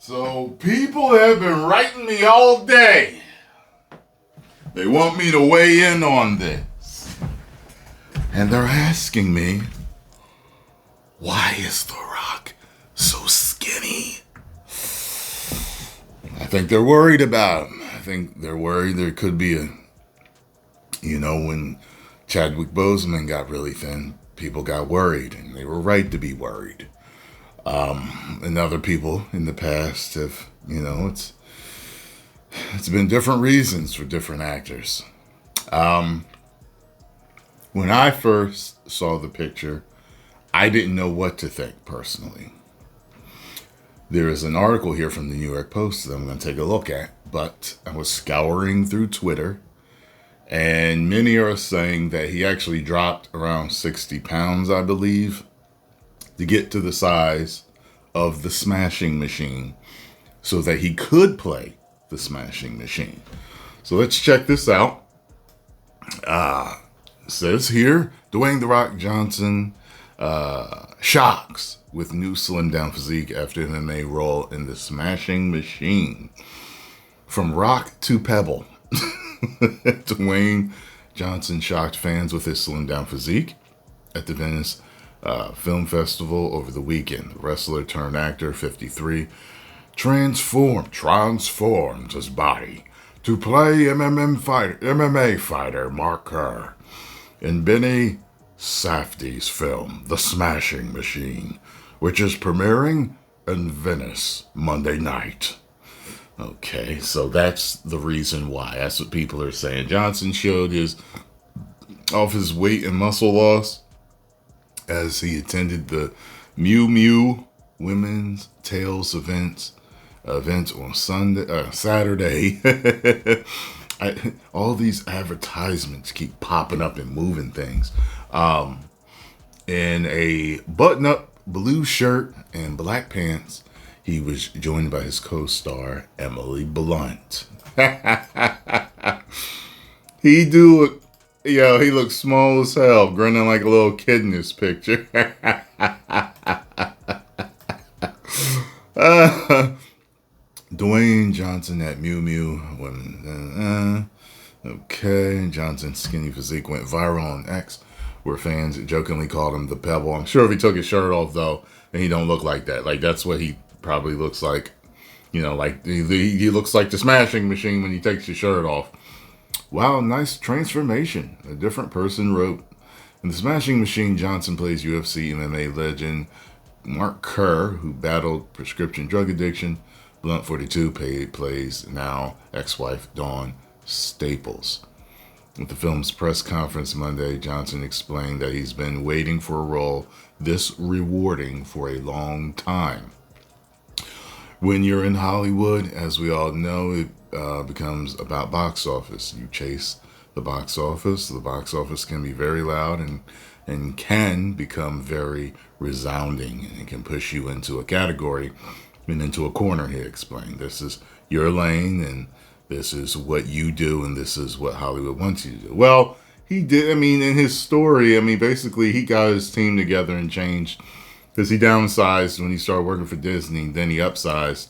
So people have been writing me all day. They want me to weigh in on this. And they're asking me, why is The Rock so skinny? I think they're worried about him. I think they're worried there could be when Chadwick Boseman got really thin, people got worried, and they were right to be worried. And other people in the past have, it's been different reasons for different actors. When I first saw the picture, I didn't know what to think personally. There is an article here from the New York Post that I'm going to take a look at, but I was scouring through Twitter, and many are saying that he actually dropped around 60 pounds, I believe, to get to the size of the Smashing Machine so that he could play the Smashing Machine. So let's check this out. It says here, Dwayne "The Rock" Johnson shocks with new slim down physique after MMA role in the Smashing Machine. From rock to pebble. Dwayne Johnson shocked fans with his slim down physique at the Venice Film Festival over the weekend. The wrestler turned actor, 53, transformed his body to play MMA fighter Mark Kerr in Benny Safdie's film, The Smashing Machine, which is premiering in Venice Monday night. Okay, so that's the reason why. That's what people are saying. Johnson showed his weight and muscle loss as he attended the Miu Miu Women's Tales event on Saturday. All these advertisements keep popping up and moving things. In a button-up blue shirt and black pants, he was joined by his co-star, Emily Blunt. He looks small as hell, grinning like a little kid in this picture. Dwayne Johnson at Miu Miu Women. Okay, Johnson's skinny physique went viral on X, where fans jokingly called him the Pebble. I'm sure if he took his shirt off, though, then he don't look like that. Like, that's what he probably looks like. Like he looks like the Smashing Machine when he takes his shirt off. Wow, nice transformation. A different person wrote. In The Smashing Machine, Johnson plays UFC MMA legend Mark Kerr, who battled prescription drug addiction. Blunt, 42, plays now ex-wife Dawn Staples. At the film's press conference Monday, Johnson explained that he's been waiting for a role this rewarding for a long time. When you're in Hollywood, as we all know, it becomes about box office. You chase the box office. The box office can be very loud and can become very resounding, and it can push you into a category and into a corner, he explained. This is your lane, and this is what you do, and this is what Hollywood wants you to do. Well, he did. In his story, basically he got his team together and changed, because he downsized when he started working for Disney. Then he upsized.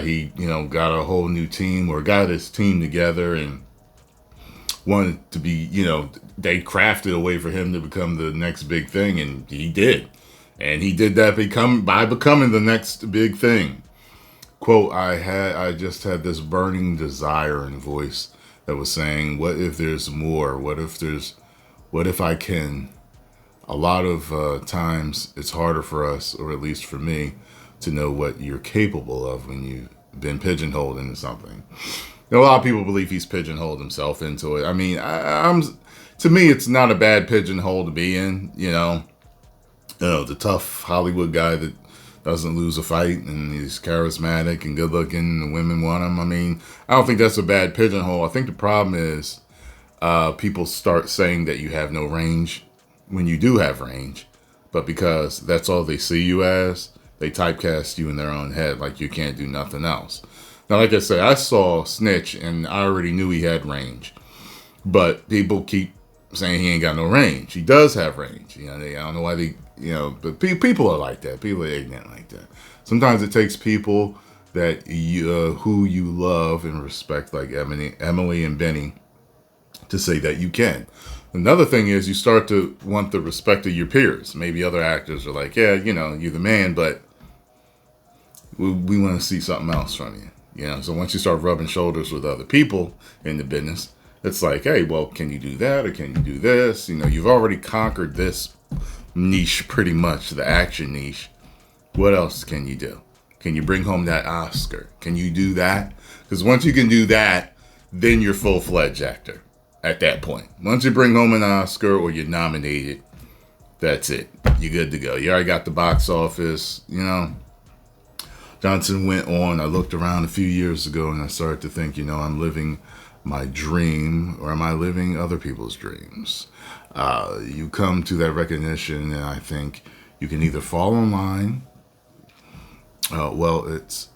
He got a whole new team, or got his team together, and wanted to be, they crafted a way for him to become the next big thing, and he did. And he did that by becoming the next big thing. Quote, I just had this burning desire and voice that was saying, what if there's more? What if I can? A lot of times it's harder for us, or at least for me, to know what you're capable of when you've been pigeonholed into something. A lot of people believe he's pigeonholed himself into it. To me, it's not a bad pigeonhole to be in, the tough Hollywood guy that doesn't lose a fight, and he's charismatic and good looking, and the women want him. I don't think that's a bad pigeonhole. I think the problem is people start saying that you have no range when you do have range, but because that's all they see you as, they typecast you in their own head like you can't do nothing else. Now, like I said, I saw Snitch, and I already knew he had range, but people keep saying he ain't got no range. He does have range. I don't know why but people are like that. People are ignorant like that. Sometimes it takes people that you, who you love and respect, like Emily and Benny, to say that you can. Another thing is you start to want the respect of your peers. Maybe other actors are like, yeah, you're the man, but we want to see something else from you. So once you start rubbing shoulders with other people in the business, it's like, hey, well, can you do that or can you do this? You've already conquered this niche pretty much, the action niche. What else can you do? Can you bring home that Oscar? Can you do that? Because once you can do that, then you're full-fledged actor at that point. Once you bring home an Oscar or you're nominated, that's it. You're good to go. You already got the box office, Johnson went on. I looked around a few years ago and I started to think, I'm living my dream, or am I living other people's dreams? You come to that recognition and I think you can either fall in line. Well, it's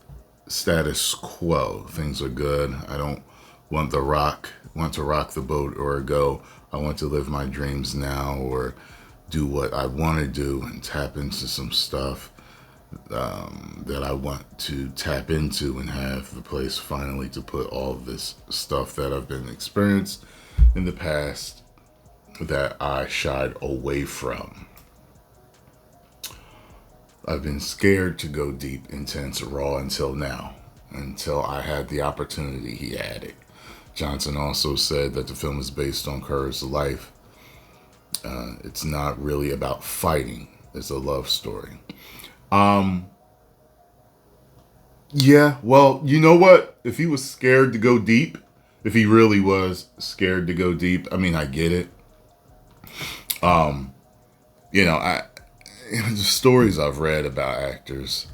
status quo. Things are good. I don't want to rock the boat or go, I want to live my dreams now, or do what I want to do and tap into some stuff that I want to tap into, and have the place finally to put all this stuff that I've been experienced in the past that I shied away from. I've been scared to go deep, intense, raw until now, until I had the opportunity. He added. Johnson also said that the film is based on Kerr's life. It's not really about fighting. It's a love story. Yeah, well, you know what? If he was scared to go deep, if he really was scared to go deep, I get it. The stories I've read about actors,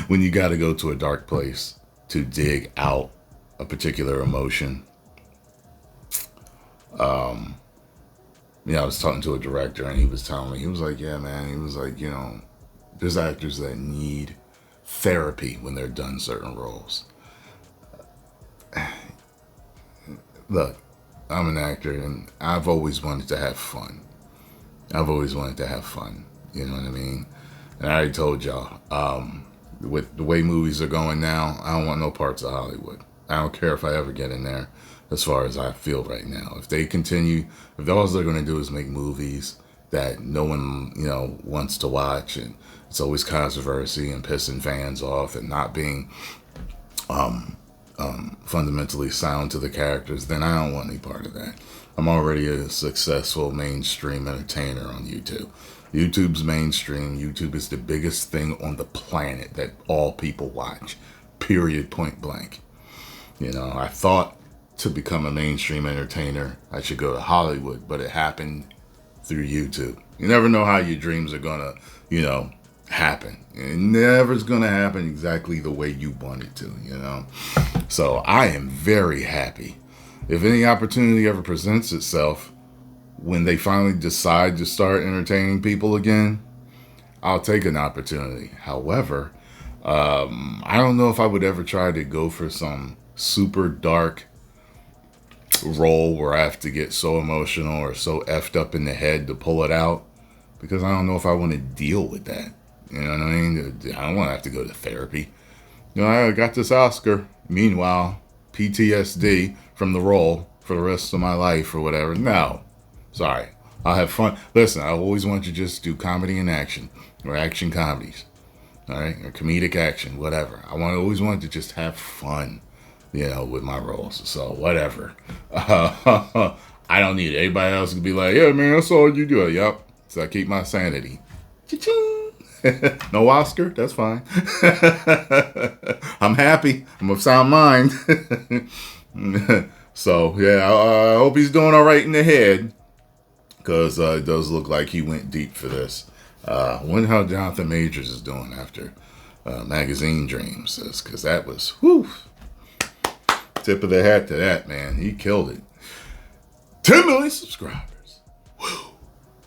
when you got to go to a dark place to dig out a particular emotion. I was talking to a director and he was telling me, he was like, yeah, man, he was like, there's actors that need therapy when they're done certain roles. Look, I'm an actor and I've always wanted to have fun. You know what I mean? And I already told y'all, with the way movies are going now, I don't want no parts of Hollywood. I don't care if I ever get in there, as far as I feel right now. If they continue, if all they're going to do is make movies that no one, wants to watch, and it's always controversy and pissing fans off and not being fundamentally sound to the characters, then I don't want any part of that. I'm already a successful mainstream entertainer on YouTube. YouTube's mainstream. YouTube is the biggest thing on the planet that all people watch, period, point blank. I thought to become a mainstream entertainer, I should go to Hollywood, but it happened through YouTube. You never know how your dreams are gonna, happen. It never's gonna happen exactly the way you want it to, So I am very happy. If any opportunity ever presents itself, when they finally decide to start entertaining people again, I'll take an opportunity. However, I don't know if I would ever try to go for some super dark role where I have to get so emotional or so effed up in the head to pull it out, because I don't know if I want to deal with that. You know what I mean? I don't want to have to go to therapy. I got this Oscar. Meanwhile, PTSD from the role for the rest of my life or whatever. No. Sorry. I'll have fun. Listen, I always want to just do comedy and action, or action comedies. All right? Or comedic action, whatever. Always want to just have fun, with my roles. So, whatever. I don't need it. Everybody else can be like, yeah, man, that's all you do. Yep. So I keep my sanity. Cha-ching. No Oscar? That's fine. I'm happy. I'm of sound mind. So, yeah, I hope he's doing all right in the head, because it does look like he went deep for this. Wonder how Jonathan Majors is doing after Magazine Dreams, because that was, whew, tip of the hat to that, man. He killed it. 10 million subscribers.